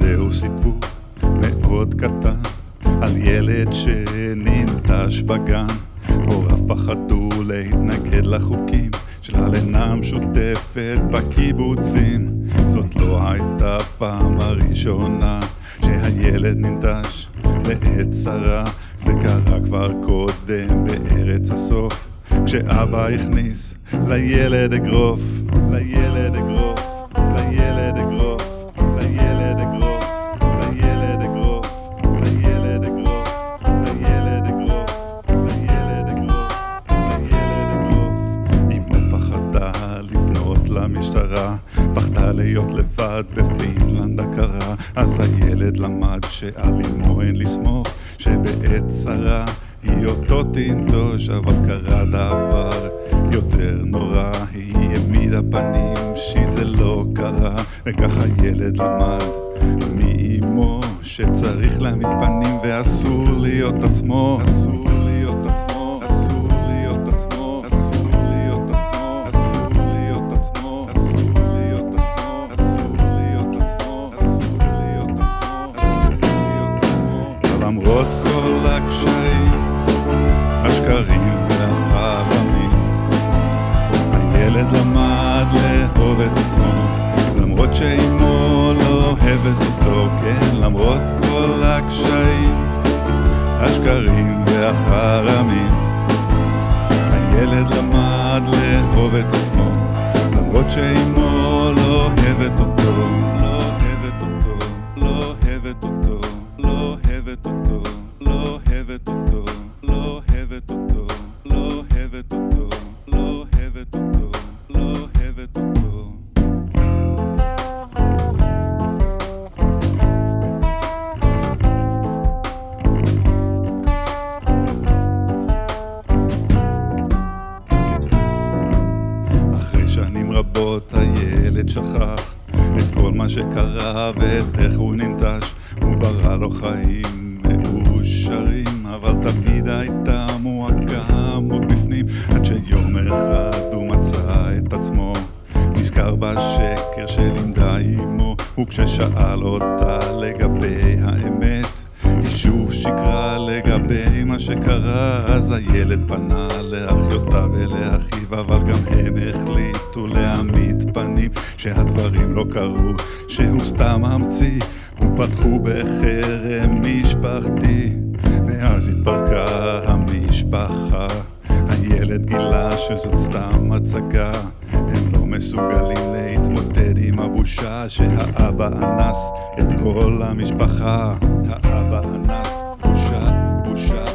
זהו סיפור מאוד קטן על ילד שננטש בגן. הוריו פחדו להתנגד לחוקים של הלינה משותפת בקיבוצים. זאת לא הייתה פעם הראשונה שהילד ננטש לעת צרה. זה קרה כבר קודם בארץ הסוף, כשאבא הכניס לילד אגרוף, לילד אגרוף, לילד אגרוף, לילד אגרוף, לילד אגרוף, לילד אגרוף, לילד אגרוף, לילד אגרוף, לילד אגרוף. אמו פחדה לפנות למשטרה, פחדה להיות לבד בפינלנד הקרה. אז הילד למד שעל אמו אין לסמוך, שבעת צרה היא אותו תנטוש. אבל קרה דבר יותר נורא, היא העמידה פנים שזה לא קרה. וכך הילד למד מאמו שצריך להעמיד פנים ואסור להיות עצמו, אסור להיות עצמו, אסור להיות עצמו, אסור להיות עצמו, אסור להיות עצמו, אסור להיות עצמו, אסור להיות עצמו, אסור להיות עצמו, אסור להיות עצמו. למרות כל הקשיים, השקרים והחרמים, הילד למד לאהוב את עצמו, למרות שאימו לא אוהבת אותו. כן, למרות כל הקשיים, השקרים והחרמים, הילד למד לאהוב את עצמו, למרות שאימו לא אוהבת אותו, לא אוהבת אותו, לא אוהבת אותו, לא אוהבת אותו, לא אוהבת אותו, לא אוהבת אותו, לא אוהבת אותו, לא אוהבת אותו, לא אוהבת אותו. אחרי שנים רבות הילד שכח את כל מה שקרה ואת איך הוא ננטש. הוא ברא לו חיים מאושרים, אבל תמיד הייתה מועקה עמוק בפנים, עד שיום אחד הוא מצא את עצמו נזכר בשקר שלימדה אמו. וכששאל אותה לגבי האמת, היא שוב שקרה לגבי מה שקרה. אז הילד פנה לאחיותיו ולאחיו, אבל גם הם החליטו להעמיד פנים שהדברים לא קרו, שהוא סתם המציא. ופתחו בחרם משפחתי, ואז התפרקה המשפחה. הילד גילה שזאת סתם הצגה, הם לא מסוגלים להתמודד עם הבושה שהאבא אנס את כל המשפחה. האבא אנס, בושה, בושה.